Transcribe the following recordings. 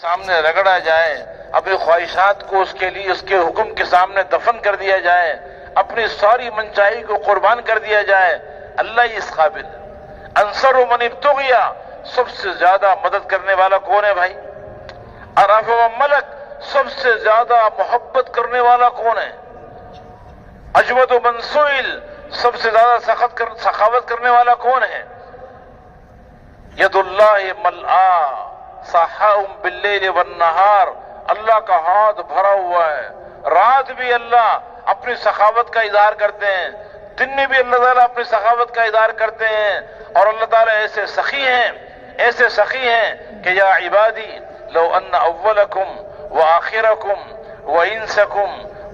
سامنے رگڑا جائے، اپنی خواہشات کو اس کے لیے اس کے حکم کے سامنے دفن کر دیا جائے، اپنی ساری منچاہی کو قربان کر دیا جائے، اللہ ہی اس قابل ہے۔ انصر من ابتغیا، سب سے زیادہ مدد کرنے والا کون ہے بھائی؟ ارحم ملک، سب سے زیادہ محبت کرنے والا کون ہے؟ اجود من سئل، سب سے زیادہ سخاوت کرنے والا کون ہے؟ ید اللہ ملآ صحاء باللیل والنہار، اللہ کا ہاتھ بھرا ہوا ہے، رات بھی اللہ اپنی سخاوت کا اظہار کرتے ہیں، دن میں بھی اللہ تعالیٰ اپنی سخاوت کا اظہار کرتے ہیں، اور اللہ تعالیٰ ایسے سخی ہیں کہ یا عبادی لو ان اولکم وآخرکم وانسکم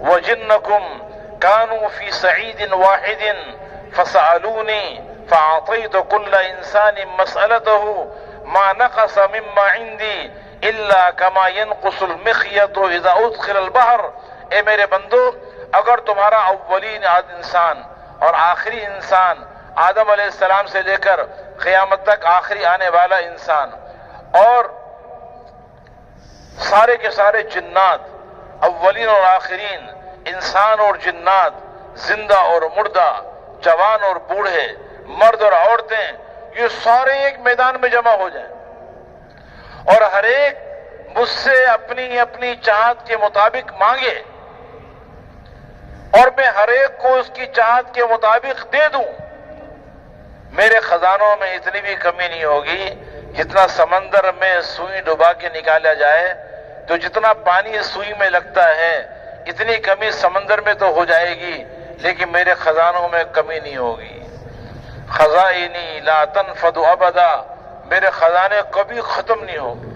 وجنکم كانوا في صعيد واحد فسألوني فأعطيت كل إنسان مسألته ما نقص مما عندي إلا كما ينقص المخيط إذا أدخل البحر۔ اے میرے بندو، اگر تمہارا اولین انسان اور آخری انسان آدم علیہ السلام سے لے کر قیامت تک آخری آنے والا انسان اور سارے کے سارے جنات، اولین اور آخرین انسان اور جنات، زندہ اور مردہ، جوان اور بوڑھے، مرد اور عورتیں، یہ سارے ایک میدان میں جمع ہو جائیں اور ہر ایک مجھ سے اپنی اپنی چاہت کے مطابق مانگے اور میں ہر ایک کو اس کی چاہت کے مطابق دے دوں، میرے خزانوں میں اتنی بھی کمی نہیں ہوگی۔ جتنا سمندر میں سوئی ڈبا کے نکالا جائے تو جتنا پانی سوئی میں لگتا ہے اتنی کمی سمندر میں تو ہو جائے گی، لیکن میرے خزانوں میں کمی نہیں ہوگی۔ خزائنی لا تنفد ابدا، میرے خزانے کبھی ختم نہیں ہوگے۔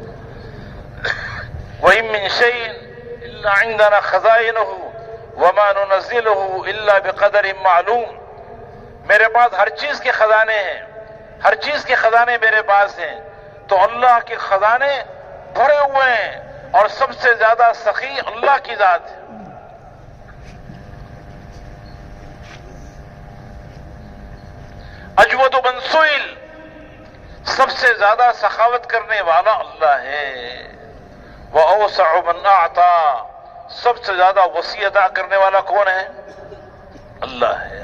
وَإِن مِّن شَيْءٍ إِلَّا عِندَنَا خَزَائِنُهُ وَمَا نُنَزِّلُهُ إِلَّا بِقَدَرٍ مَّعْلُومٍ، میرے پاس ہر چیز کے خزانے ہیں، ہر چیز کے خزانے میرے پاس ہیں، تو اللہ کے خزانے بھرے ہوئے ہیں اور سب سے زیادہ سخی اللہ کی ذات ہے۔ اجود من سئل، سب سے زیادہ سخاوت کرنے والا اللہ ہے۔ وَأَوْسَعُ مَنْ أَعْطَى، سب سے زیادہ وسیع عطا کرنے والا کون ہے؟ اللہ ہے۔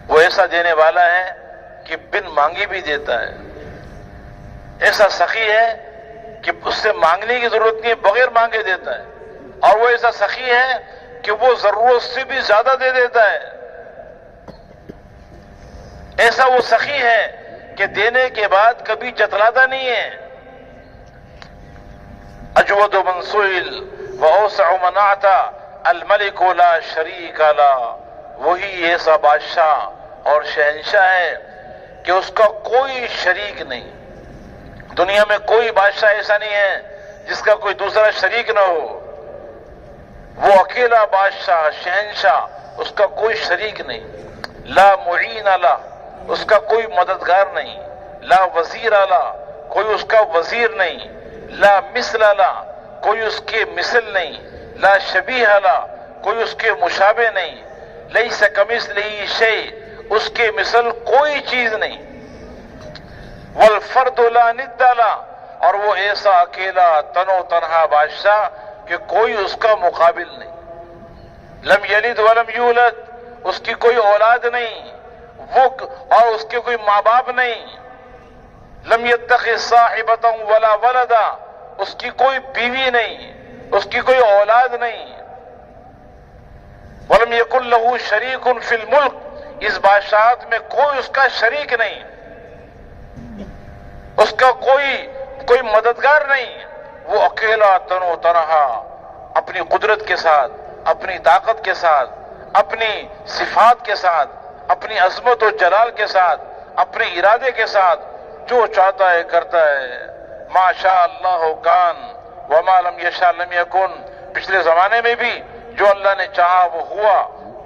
وہ ایسا دینے والا ہے کہ بن مانگے بھی دیتا ہے، ایسا سخی ہے کہ اس سے مانگنے کی ضرورت نہیں ہے، بغیر مانگے دیتا ہے، اور وہ ایسا سخی ہے کہ وہ ضرورت سے بھی زیادہ دے دیتا ہے۔ ایسا وہ سخی ہے کہ دینے کے بعد کبھی جتلاتا نہیں ہے۔ اجود من سئل وأوسع من أعطى الملك لا شریک له، وہی ایسا بادشاہ اور شہنشاہ ہے کہ اس کا کوئی شریک نہیں۔ دنیا میں کوئی بادشاہ ایسا نہیں ہے جس کا کوئی دوسرا شریک نہ ہو، وہ اکیلا بادشاہ شہنشاہ، اس کا کوئی شریک نہیں۔ لا معین له، اس کا کوئی مددگار نہیں۔ لا وزیر له، کوئی اس کا وزیر نہیں۔ لا مثل له، کوئی اس کے مثل نہیں۔ لا شبیہ له، کوئی اس کے مشابہ نہیں۔ لیس کمثلہ شیء، اس کے مثل کوئی چیز نہیں۔ والفرد لا ند له، اور وہ ایسا اکیلا تن و تنہا بادشاہ کہ کوئی اس کا مقابل نہیں۔ لم یلد ولم یولد، اس کی کوئی اولاد نہیں، وہ اور اس کے کوئی ماں باپ نہیں۔ لم یتخذ صاحبۃ ولا ولدا، اس کی کوئی بیوی نہیں، اس کی کوئی اولاد نہیں۔ ولم یکن له شریک فی الملک، اس بادشاہت میں کوئی اس کا شریک نہیں، اس کا کوئی مددگار نہیں۔ وہ اکیلا تن و تنہا اپنی قدرت کے ساتھ، اپنی طاقت کے ساتھ، اپنی صفات کے ساتھ، اپنی عظمت و جلال کے ساتھ، اپنے ارادے کے ساتھ جو چاہتا ہے کرتا ہے۔ ما شاء اللہ کان وما لم یشاء لم یکن، پچھلے زمانے میں بھی جو اللہ نے چاہا وہ ہوا،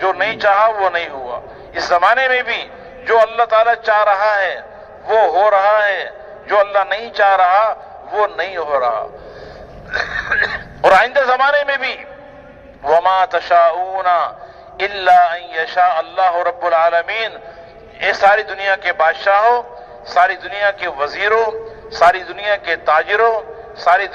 جو نہیں چاہا وہ نہیں ہوا۔ اس زمانے میں بھی جو اللہ تعالیٰ چاہ رہا ہے وہ ہو رہا ہے، جو اللہ نہیں چاہ رہا وہ نہیں ہو رہا۔ اور آئندہ زمانے میں بھی وما تشاءون الا ان یشاء اللہ رب العالمین، اے ساری دنیا کے بادشاہوں، ساری دنیا کے وزیروں، ساری دنیا کے تاجروں، ساری